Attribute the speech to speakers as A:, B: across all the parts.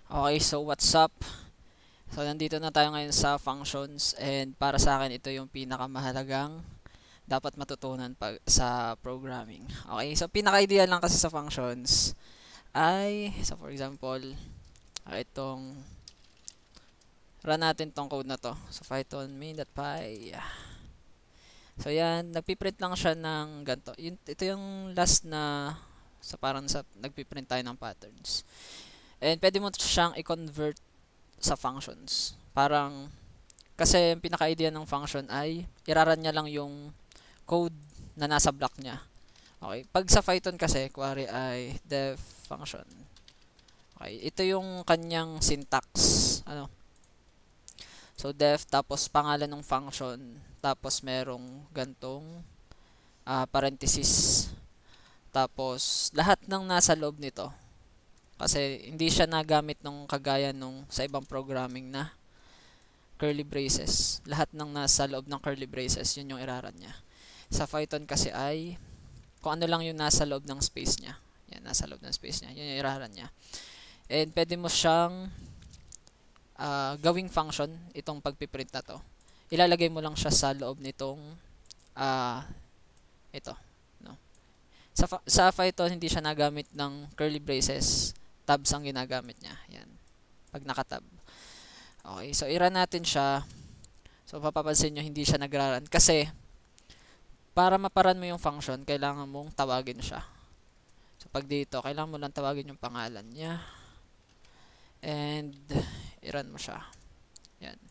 A: Okay, so what's up? So nandito na tayo ngayon sa functions and para sa akin ito yung pinakamahalagang dapat matutunan pag sa programming. Okay, so pinaka-ideal lang kasi sa functions ay, so for example, itong run natin tong code na to. So python main.py. So yan, nagpiprint lang siya ng ganito. Ito yung last na sa parang sa nagpiprint tayo ng patterns. And pwede mo siyang i-convert sa functions. Parang, kasi yung pinaka-idea ng function ay, iraran niya lang yung code na nasa block niya. Okay. Pag sa Python kasi, query ay def function. Okay. Ito yung kanyang syntax. Ano? So, def, tapos pangalan ng function, tapos merong gantong parenthesis. Tapos, lahat ng nasa loob nito, kasi hindi siya nagamit nung kagaya nung sa ibang programming na curly braces. Lahat ng nasa loob ng curly braces, yun yung iraran niya. Sa Python kasi ay kung ano lang yung nasa loob ng space niya. Yan, nasa loob ng space niya. Yun yung iraran niya. And pwede mo siyang gawing function, itong pagpiprint na to. Ilalagay mo lang siya sa loob nitong ito. No? Sa Python, hindi siya nagamit ng curly braces. Tabs ang ginagamit niya. Yan. Pag nakatab. Okay. So, i-run natin siya. So, papapansin nyo, hindi siya nagra-run. Kasi, para maparan mo yung function, kailangan mong tawagin siya. So, pag dito, kailangan mo lang tawagin yung pangalan niya. And, i-run mo siya. Yan.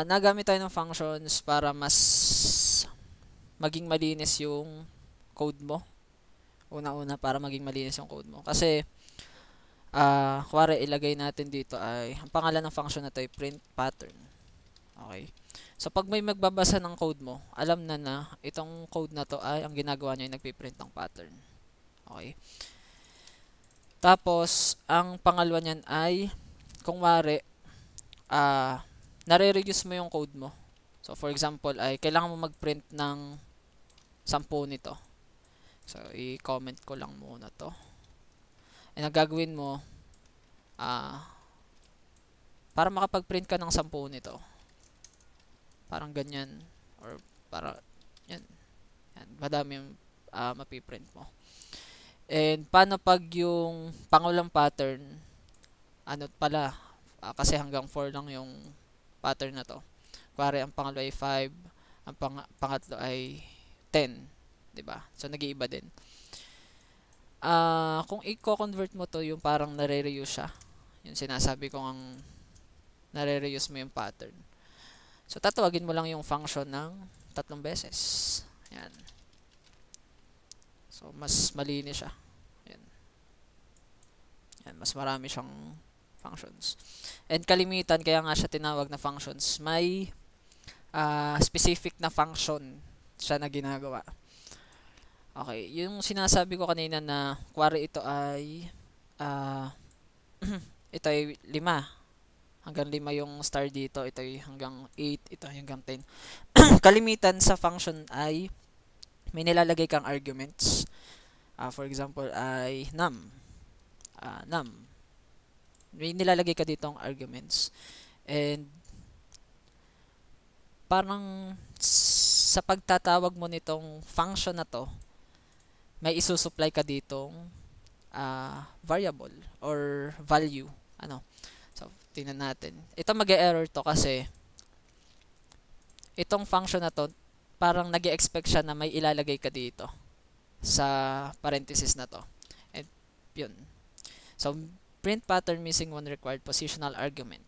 A: Nagamit tayo ng functions para mas maging malinis yung code mo. Una-una para maging malinis yung code mo. Kasi, kuwari ilagay natin dito ay, ang pangalan ng function na to ay print pattern. Okay. So, pag may magbabasa ng code mo, alam na itong code na to ay, ang ginagawa niya ay nagpiprint ng pattern. Okay. Tapos, ang pangalawa niyan ay, kung wari, nare-reduce mo yung code mo. So, for example, ay, kailangan mo mag-print ng 10 nito. So, i-comment ko lang muna to. And ang gagawin mo, para makapag-print ka ng 10 nito, parang ganyan, or para, yan, madami yung mapiprint mo. And, paano pag yung pangulang pattern, ano pala, kasi hanggang 4 lang yung pattern na to. Kuwari, ang pangalawa ay 5, ang pangatlo ay 10. Diba? So, nag-iiba din. Kung i-convert mo to, yung parang nare-reuse siya. Yung sinasabi ko ang nare-reuse mo yung pattern. So, tatawagin mo lang yung function ng 3 beses. Yan. So, mas malinis siya. Yan. Yan. Mas marami siyang functions. And kalimitan, kaya nga siya tinawag na functions, may specific na function siya na ginagawa. Okay, yung sinasabi ko kanina na kuwari ito ay ito ay 5. Hanggang 5 yung star dito, ito ay hanggang 8, ito ay hanggang 10. Kalimitan sa function ay may nilalagay kang arguments. For example ay num. May nilalagay ka ditong arguments. And parang sa pagtatawag mo nitong function na to, may isusupply ka ditong variable or value. Ano? So, tingnan natin. Ito mag-e-error to kasi itong function na to, parang nag-e-expect siya na may ilalagay ka dito sa parenthesis na to. And, yun. So, print pattern missing one required positional argument.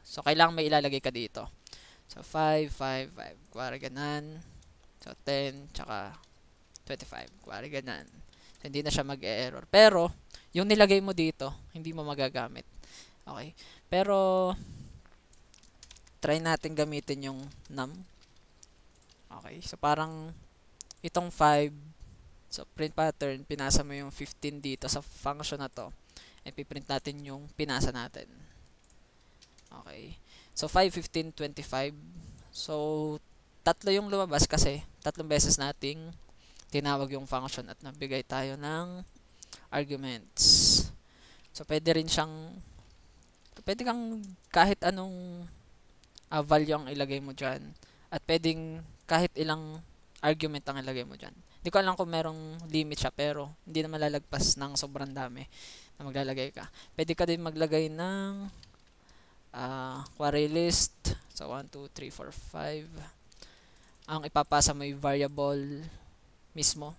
A: So, kailangan may ilalagay ka dito. So, 5, 5, 5. Kuwari ganan. So, 10, tsaka 25. Kuwari ganan. So, hindi na siya mag-e-error. Pero, yung nilagay mo dito, hindi mo magagamit. Okay. Pero, try natin gamitin yung num. Okay. So, parang, itong 5, so, print pattern, pinasa mo yung 15 dito sa function na to. And, piprint natin yung pinasa natin. Okay. So, 5, 15, 25. So, 3 yung lumabas kasi 3 beses nating tinawag yung function at nagbigay tayo ng arguments. So, pwede kang kahit anong value ang ilagay mo dyan. At pwedeng kahit ilang argument ang ilagay mo dyan. Hindi ko alam kung merong limit siya, pero hindi na malalagpas ng sobrang dami na maglalagay ka. Pwede ka din maglagay ng query list. So, 1, 2, 3, 4, 5. Ang ipapasa mo yung variable mismo.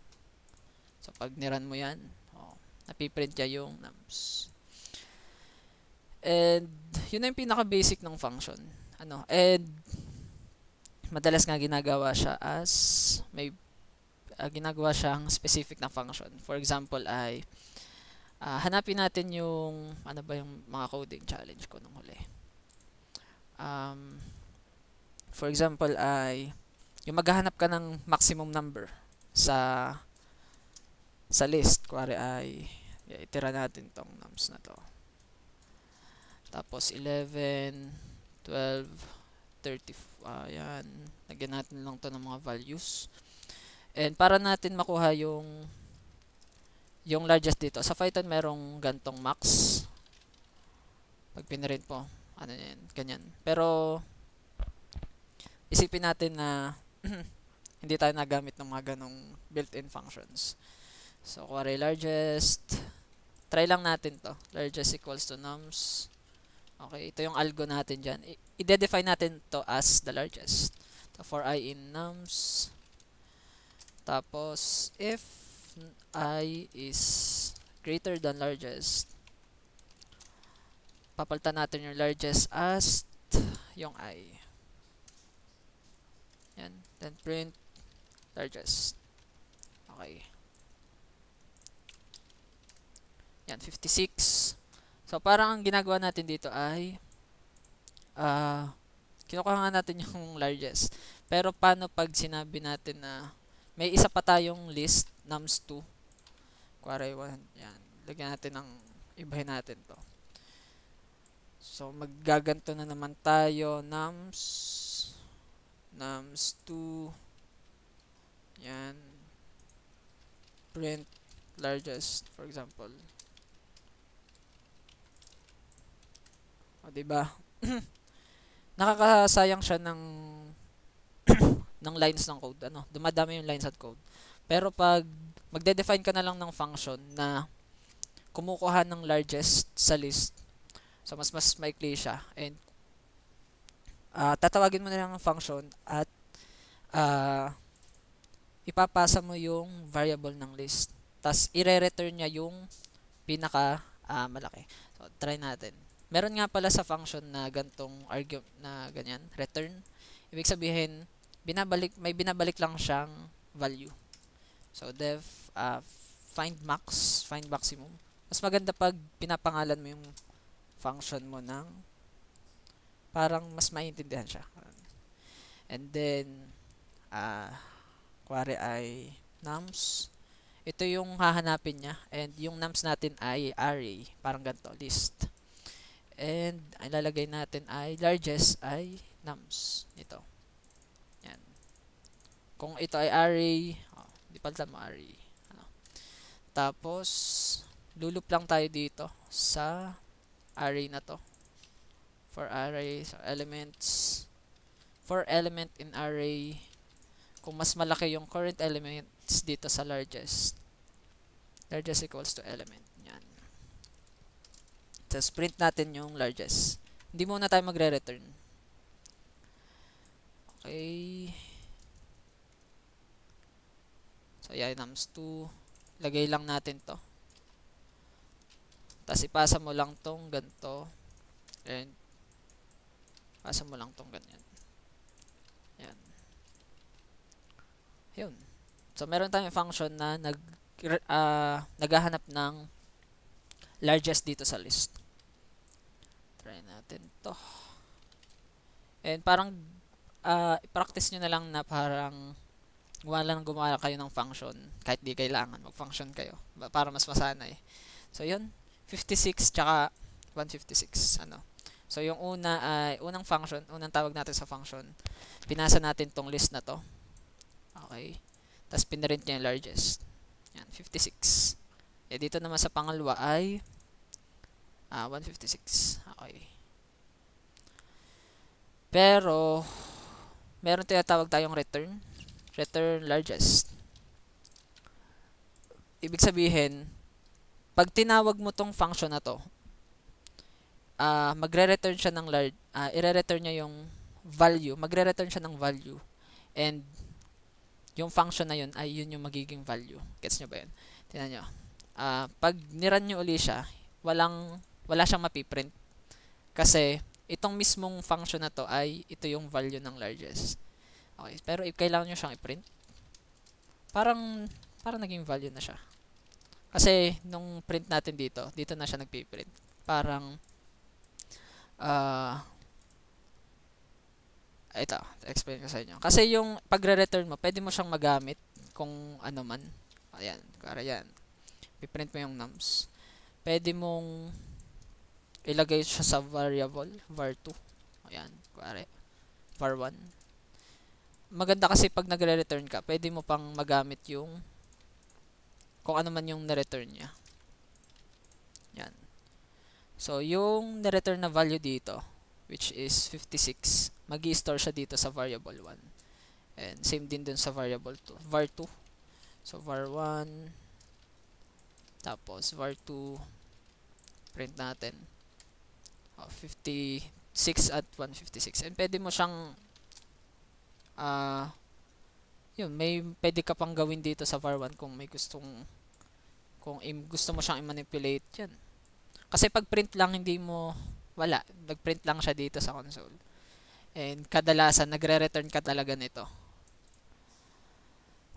A: So, pag niran mo yan, napiprint niya yung nums. And, yun na yung pinaka-basic ng function. And, madalas nga ginagawa siya as may ginagawa siyang specific na function. For example ay hanapin natin yung ano ba yung mga coding challenge ko nung huli. For example ay yung maghahanap ka ng maximum number sa list. Kuwari ay itira natin tong nums na to. Tapos 11, 12, 30, ayan. Lagyan natin lang to ng mga values. And para natin makuha yung largest dito. Sa Python merong gantong max. Pag pinrint po, ano yan, ganyan. Pero isipin natin na hindi tayo nagamit ng mga ganong built-in functions. So, kuwari largest. Try lang natin to. Largest equals to nums. Okay, ito yung algo natin dyan. I-define natin to as the largest. So, for I in nums. Tapos, if I is greater than largest, papalitan natin yung largest as yung I. Yan. Then, print largest. Okay. Yan, 56. So, parang ang ginagawa natin dito ay kinukuha nga natin yung largest. Pero, paano pag sinabi natin na may isa pa tayong list, nums2. Kuwari 1. Yan. Lagyan natin ng ibahin natin to. So, maggaganto na naman tayo. Nums2. Yan. Print largest, for example. O, diba? Nakakasayang siya ng lines ng code. Dumadami yung lines at code. Pero pag magde-define ka na lang ng function na kumukuha ng largest sa list, so mas maikli siya. And tatawagin mo na lang ng function at ipapasa mo yung variable ng list. Tapos ire-return niya yung pinaka malaki. So, try natin. Meron nga pala sa function na gantong argument na ganyan, return. Ibig sabihin, may binabalik lang siyang value. So, def find max, find maximum. Mas maganda pag pinapangalan mo yung function mo ng parang mas maintindihan siya. And then, kuwari ay nums. Ito yung hahanapin niya. And yung nums natin ay array. Parang ganito, list. And, ang lalagay natin ay largest ay nums. Ito. Yan. Kung ito ay array, di palitan mo array. Tapos, lulup lang tayo dito sa array na to. For array, so elements. For element in array, kung mas malaki yung current elements dito sa largest. Largest equals to element. Yan. Tapos print natin yung largest. Hindi muna tayo magre-return. Okay. So, yan, nums2. Lagay lang natin to. Tapos ipasa mo lang tong ganito. And pasa mo lang tong ganyan. Yan. Yun. So, meron tayong function na naghahanap ng largest dito sa list. Try natin to. And parang i-practice nyo na lang na parang gumawa kayo ng function kahit di kailangan mag-function kayo para mas masanay. So, yun. 56 tsaka 156. So, yung unang function, unang tawag natin sa function, pinasa natin tong list na to. Okay. Tapos, pinrint niya yung largest. Yan, 56. Dito naman sa pangalawa ay 156. Okay. Pero, meron tinatawag tayong return. Return largest. Ibig sabihin, pag tinawag mo tong function na to, magre-return siya ng ire-return niya yung value, magre-return siya ng value, and yung function na yun ay yun yung magiging value. Gets nyo ba yun? Tingnan nyo. Pag niran nyo uli siya, wala siyang mapiprint. Kasi, itong mismong function na to ay ito yung value ng largest. Okay, pero if kailangan nyo siyang i-print, parang naging value na siya. Kasi, nung print natin dito na siya nagpiprint. Parang, ito, explain ko sa inyo. Kasi yung pagre-return mo, pwede mo siyang magamit kung ano man. Ayan, kaya yan. Piprint mo yung nums. Pwede mong ilagay siya sa variable, var2. Ayan, kuwari, var1. Maganda kasi pag nagre-return ka, pwede mo pang magamit yung kung ano man yung na-return niya. Yan. So, yung na-return na value dito, which is 56, mag-i-store siya dito sa variable 1. And same din dun sa variable 2, var2. So, var1, tapos var2, print natin. 56 at 156. And pwede mo siyang, pwede ka pang gawin dito sa var1 kung may gusto mo siyang i-manipulate yan. Kasi pag print lang, nag-print lang siya dito sa console. And kadalasan, nagre-return ka talaga nito.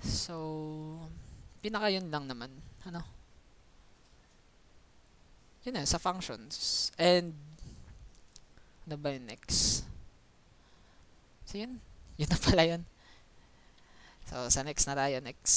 A: So, pinaka yun lang naman. Yun na, sa functions. And, ano ba yung next? So, yun na pala yun. So, sa next na tayo. Next.